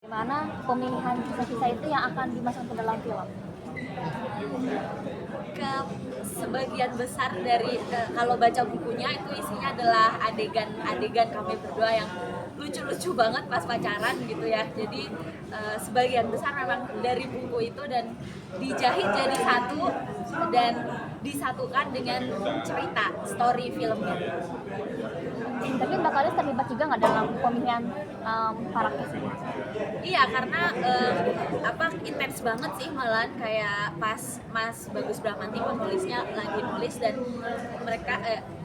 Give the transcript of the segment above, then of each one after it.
Gimana pemilihan kisah-kisah itu yang akan dimasukkan ke dalam film? Ke sebagian besar dari kalau baca bukunya itu isinya adalah adegan-adegan kami berdua yang lucu-lucu banget pas pacaran gitu ya. Jadi sebagian besar memang dari buku itu dan dijahit jadi satu dan disatukan dengan cerita story filmnya. Tapi Mbak Kalis terlibat juga nggak dalam pemilihan para kisah? Iya, karena intens banget sih malahan kayak pas Mas Bagus Bramanti penulisnya lagi nulis dan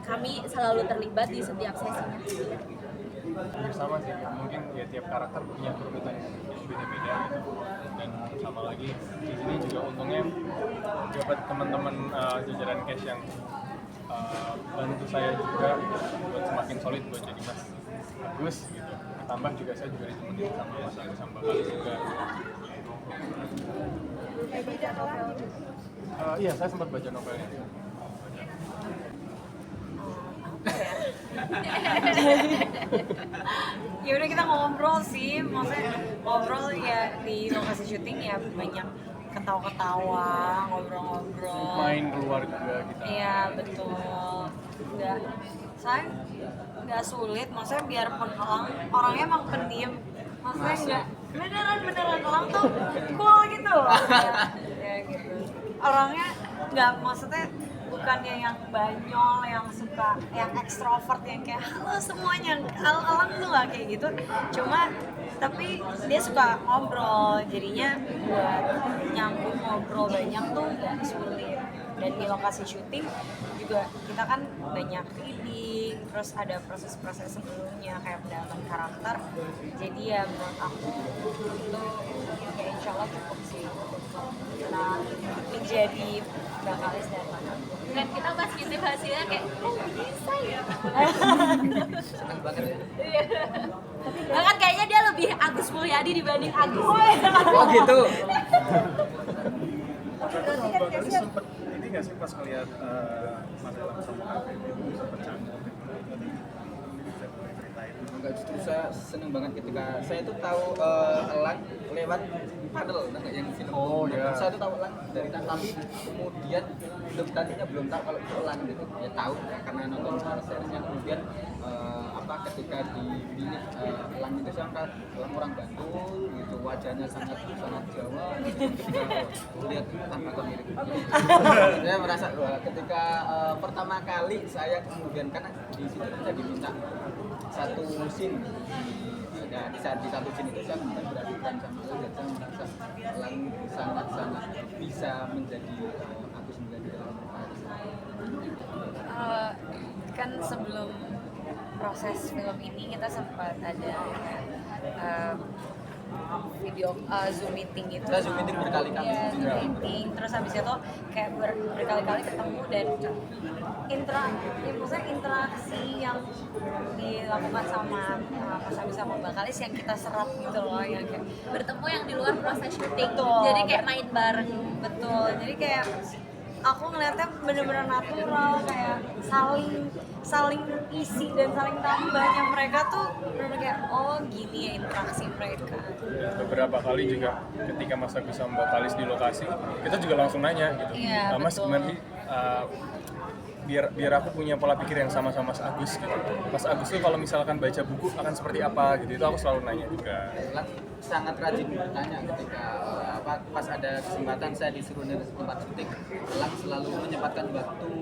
kami selalu terlibat di setiap sesinya. Sama sih, mungkin ya tiap karakter punya kerumitan yang beda-beda gitu. Dan sama lagi di sini juga untungnya dapat teman-teman jajaran cash yang bantu saya juga buat semakin solid buat jadi Mas Agus gitu. Ditambah juga saya juga ditemenin sama Mas Agus sama Kalis juga. Iya, saya sempat baca novelnya. Ya udah kita ngobrol sih, maksudnya ngobrol ya di lokasi syuting ya banyak ketawa-ketawa, ngobrol-ngobrol. Main keluar juga kita. Iya betul. Nggak sulit, maksudnya biarpun orangnya emang pendiam, maksudnya nggak beneran orang tuh cool gitu. Ya gitu. Orangnya nggak, maksudnya bukannya yang banyol, yang suka, yang ekstrovert, yang kayak halo semuanya, alang tuh nggak kayak gitu. Cuma tapi dia suka ngobrol, jadinya buat nyambung ngobrol banyak tuh nggak sulit. Dan di lokasi syuting juga kita kan banyak reading, terus ada proses-proses sebelumnya kayak pendalaman karakter. Jadi ya menurut aku itu ya insya Allah cukup sih untuk kita menjadi Mbak Kalis dan Mbak Agus. Dan kita pas ngintip hasilnya kayak bisa ya. Seneng banget ya. Bahkan kayaknya dia lebih Agus Mulyadi dibanding Agus. Oh gitu. Mbak Kalis sempet ini nggak sih pas ngeliat Mas Elang sama Kak Feby itu sempet canggung gitu. Bisa boleh ceritain? Enggak, justru saya seneng banget ketika saya tuh tahu Elang lewat Padel, enggak yang film. Oh, iya. Saya tuh tahu Elang dari tapi kemudian tadinya belum tahu kalau itu Elang gitu. Ya tahu karena nonton seriesnya, kemudian ketika dipilih Elang itu saya angkat Elang orang Bandung gitu, wajahnya sangat Jawa gitu. Ketika lihat tanpa mirip. Saya merasa ketika pertama kali saya kemudian karena di situ kita diminta satu scene di satu scene itu saya kemudian berhadapan sama Elang dan saya merasa Elang sangat bisa menjadi Agus menjadi dalam Kan sebelum proses film ini kita sempat ada video Zoom meeting itu. Kita Zoom meeting berkali-kali. Iya, Zoom meeting. Terus habis itu kayak berkali-kali ketemu dan maksudnya interaksi yang dilakukan sama Mas Agus sama Mbak Kalis yang kita serap gitu loh, yang kayak Bertemu yang di luar proses syuting. Betul. Jadi kayak main bareng. betul. Jadi kayak aku ngeliatnya bener-bener natural, kayak saling isi dan saling tambahnya mereka tuh bener-bener kayak oh gini ya interaksi mereka. Ya, beberapa kali juga ketika Mas Agus sama Mbak Kalis di lokasi, kita juga langsung nanya gitu. Iya, Mas betul. gimana sih biar aku punya pola pikir yang sama Mas Agus gitu. Mas Agus tuh kalau misalkan baca buku akan seperti apa gitu, itu aku selalu nanya juga. Elang sangat rajin bertanya ketika pas ada kesempatan saya disuruh dari tempat syuting. Elang selalu menyempatkan waktu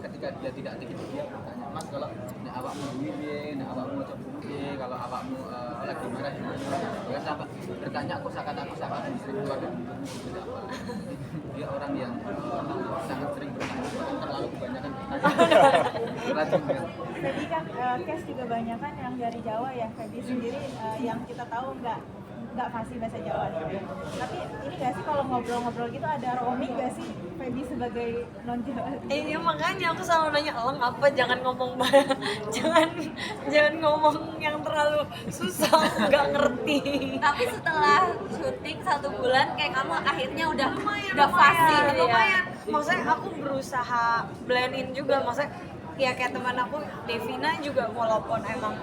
ketika dia tidak aktif dia bertanya, Mas kalau awakmu duwe, awakmu coba kalau awakmu lagi marah dia sampai bertanya aku sangat sering keluar dari rumah. Dia orang yang sangat sering bertanya, bahkan terlalu kebanyakan bertanya. Rajin banget. Tadi kan cast juga banyak kan yang dari Jawa ya, Feby sendiri yang kita tahu nggak fasih bahasa Jawa gitu. Tapi ini nggak sih kalau ngobrol-ngobrol gitu ada roaming nggak sih Feby sebagai non Jawa? Iya makanya aku selalu nanya Elang apa, jangan ngomong banyak, jangan ngomong yang terlalu susah, nggak ngerti. Tapi setelah syuting 1 bulan kayak kamu akhirnya udah fasih gitu ya. Lumayan. Maksudnya aku berusaha blend in juga, maksudnya ya kayak teman aku Devina juga walaupun emang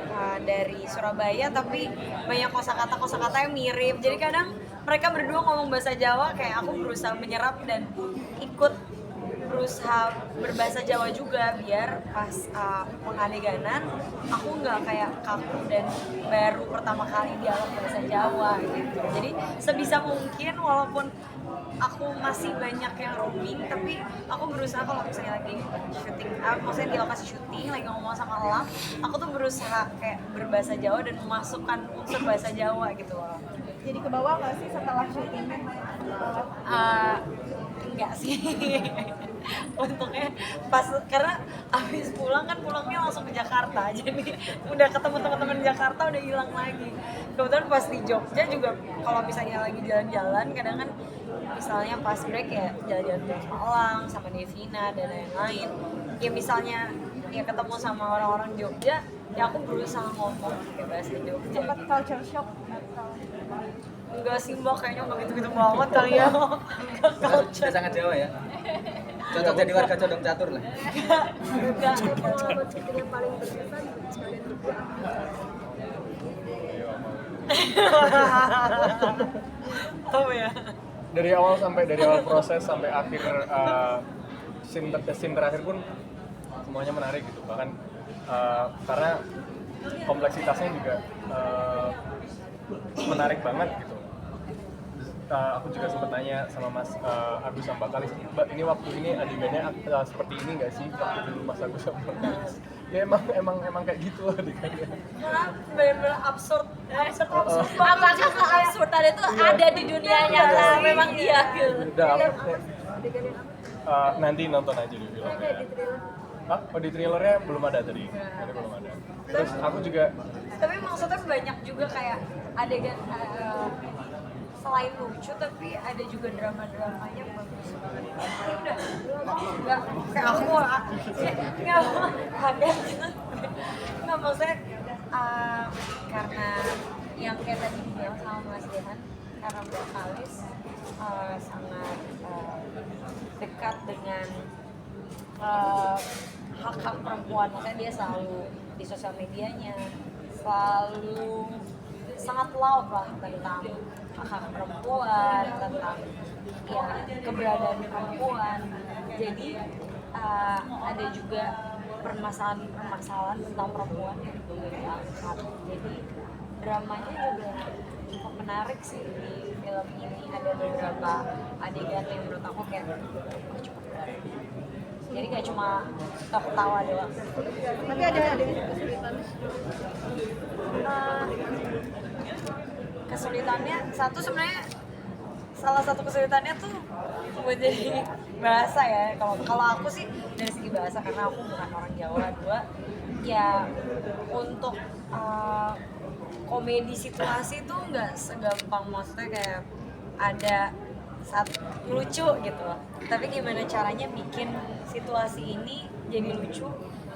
dari Surabaya tapi banyak kosakata yang mirip. Jadi kadang mereka berdua ngomong bahasa Jawa kayak aku berusaha menyerap dan ikut berusaha berbahasa Jawa juga biar pas pengadeganan aku nggak kayak kaku dan baru pertama kali dialog bahasa Jawa gitu. Jadi sebisa mungkin walaupun aku masih banyak yang roaming tapi aku berusaha kalau misalnya lagi syuting, maksudnya di lokasi syuting lagi ngomong sama Elang, aku tuh berusaha kayak berbahasa Jawa dan memasukkan unsur bahasa Jawa gitu loh. Jadi ke bawah nggak sih setelah syuting? Enggak sih. Untungnya pas karena habis pulang kan pulangnya langsung ke Jakarta, jadi udah ketemu teman-teman di Jakarta udah hilang lagi. Kebetulan pas di Jogja juga kalau misalnya lagi jalan-jalan kadang kan misalnya pas break ya jalan-jalan sama Elang, sama Devina dan lain-lain. Ya misalnya ya ketemu sama orang-orang Jogja, ya aku berusaha ngomong pakai bahasa Jogja. Sempat culture shock atau Enggak sih Mbak, kayaknya nggak gitu-gitu banget kali ya. Sudah sangat Jawa ya. Cocok jadi warga Condong Catur lah. Enggak. Oh ya. Dari awal proses sampai akhir scene terakhir pun semuanya menarik gitu, bahkan karena kompleksitasnya juga menarik banget gitu. Aku juga sempat nanya sama Mas Agus sama Mbak Kalis, Mbak ini waktu ini adegannya seperti ini nggak sih waktu dulu Mas Agus sama Mbak Kalis? Ya emang kayak gitu adegannya. Karena benar-benar absurd. Apakah keabsurdan itu ada di dunia nyata? Memang iya gitu. Udah nanti nonton aja di filmnya. Hah? Oh di trailernya belum ada tadi? Tadi belum ada. Terus aku juga Tapi maksudnya banyak juga kayak adegan selain lucu tapi ada juga drama-dramanya bagus banget. Udah, nggak kayak aku nggak ada gitu. Nggak maksudnya karena yang kayak tadi dibilang sama Mas Dehan, karena Mbak Kalis sangat dekat dengan hak-hak perempuan, makanya dia selalu di sosial medianya selalu sangat loud lah tentang hak perempuan, tentang ya keberadaan perempuan. Jadi ada juga permasalahan tentang perempuan yang juga diangkat. Jadi dramanya juga cukup menarik sih di film ini. Ada beberapa adegan yang menurut aku kayak cukup menarik. Jadi gak cuma ketawa doang. tapi ada kesulitan. Kesulitannya salah satu kesulitannya tuh buat jadi bahasa ya. Kalau aku sih dari segi bahasa karena aku bukan orang Jawa. Dua ya untuk komedi situasi tuh nggak segampang, maksudnya kayak ada saat lucu gitu. Tapi gimana caranya bikin situasi ini jadi lucu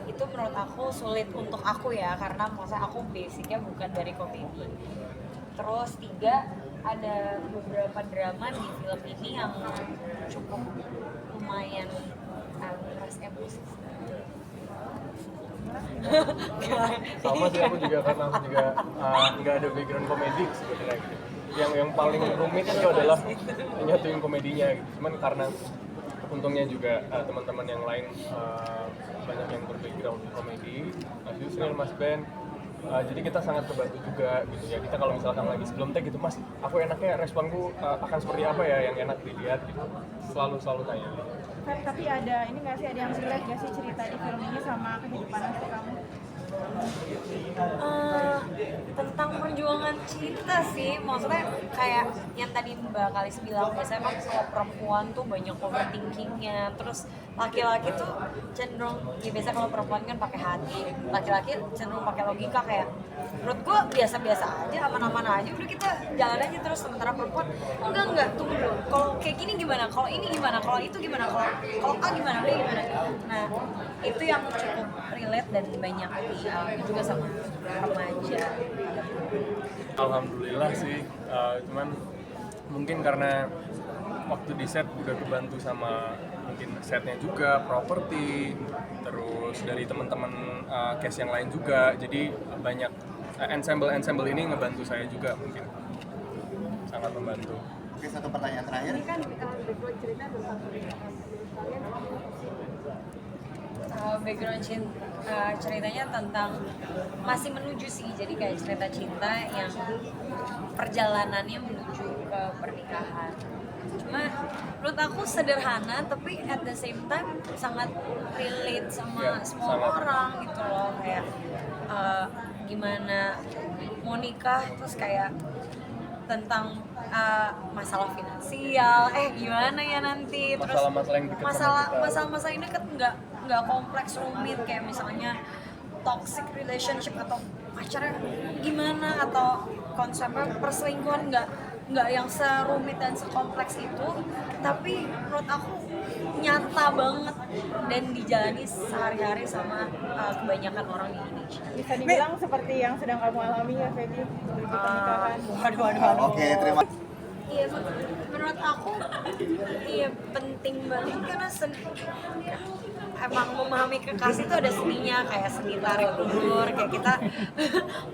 itu menurut aku sulit untuk aku ya, karena maksudnya aku basicnya bukan dari komedi. Terus tiga, ada beberapa drama di film ini yang cukup lumayan keras emosi. sama sih, aku juga karena aku juga nggak ada background komedi sebenarnya gitu. Yang paling rumit itu adalah nyatuin komedinya gitu. Cuman karena untungnya juga teman-teman yang lain banyak yang berbackground komedi, Mas Yusril, Mas Ben, jadi kita sangat terbantu juga gitu ya. Kita kalau misalkan lagi sebelum tag gitu, Mas, aku enaknya responku akan seperti apa ya yang enak dilihat gitu. Selalu tanya. Tapi ada ini nggak sih, ada yang relate nggak sih cerita di film ini sama kehidupan asli kamu? Tentang perjuangan cinta sih, maksudnya kayak yang tadi Mbak Kalis bilang, biasanya kan kalau perempuan tuh banyak overthinkingnya, terus laki-laki tuh cenderung, ya biasa kalau perempuan kan pakai hati, laki-laki cenderung pakai logika. Kayak menurut gua biasa-biasa aja, aman-aman aja, udah kita jalan aja terus. Sementara perempuan enggak, tunggu dulu, kalau kayak gini gimana, kalau ini gimana, kalau itu gimana, kalau A gimana, B gimana. Nah itu yang cukup relate dan banyak juga sama remaja. Alhamdulillah sih, cuman mungkin karena waktu di set udah kebantu sama mungkin setnya juga, properti, terus dari teman-teman cast yang lain juga. Jadi banyak ensemble ini ngebantu saya juga mungkin. Sangat membantu. Oke, satu pertanyaan terakhir. Ini kan background cerita tentang pernikahan kalian. Ceritanya tentang masih menuju sih, jadi kayak cerita cinta yang perjalanannya menuju ke pernikahan. Cuma menurut aku sederhana tapi at the same time sangat relate sama Ya, semua sangat. orang gitu loh, kayak gimana mau nikah terus kayak tentang masalah finansial, gimana ya nanti, terus Masalah-masalah yang dekat sama kita. masalah-masalah ini kan nggak kompleks rumit kayak misalnya toxic relationship atau pacarnya gimana atau konsepnya perselingkuhan, nggak yang serumit dan sekompleks itu, tapi menurut aku nyata banget dan dijalani sehari-hari sama kebanyakan orang di Indonesia. Bisa dibilang seperti yang sedang kamu alami ya, Feby, menuju pernikahan. Waduh. Oke, terima Iya, menurut aku iya penting banget karena emang memahami kekasih itu ada seninya, kayak seni tarik ulur, kayak kita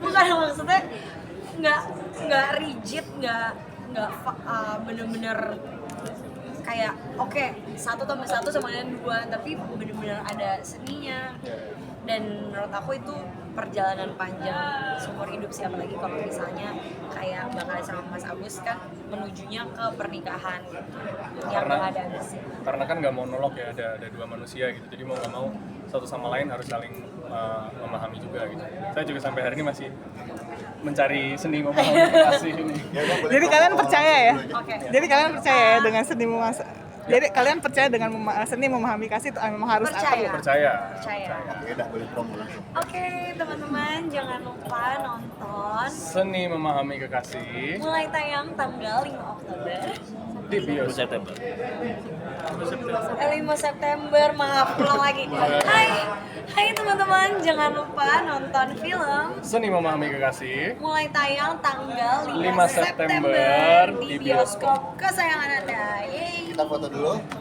bukan maksudnya nggak rigid, nggak bener-bener kayak oke, 1+1 sama dengan 2, tapi bener-bener ada seninya. Dan menurut aku itu perjalanan panjang seumur hidup sih, apalagi kalau misalnya kayak bakal sama Mas Agus kan menujunya ke pernikahan gitu, yang gak ada habisnya. Karena kan nggak monolog ya, ada dua manusia gitu, jadi mau nggak mau satu sama lain harus saling memahami juga gitu. Saya juga sampai hari ini masih mencari seni memahami kekasih ini. Ya, Bang, boleh Jadi promo kalian dulu percaya aja. ya? Oke. Jadi kalian percaya ya dengan seni jadi kalian percaya dengan seni memahami kasih itu memang harus Percaya. Percaya. Oke, dah boleh promo langsung. Oke, teman-teman jangan lupa nonton Seni memahami kekasih mulai tayang tanggal 5 Oktober. di bioskop. 5 September, maaf pulang lagi. Hai teman-teman, jangan lupa nonton film Seni memahami kekasih mulai tayang tanggal 5 5 September September di bioskop kesayangan Anda. Yeay. Kita foto dulu.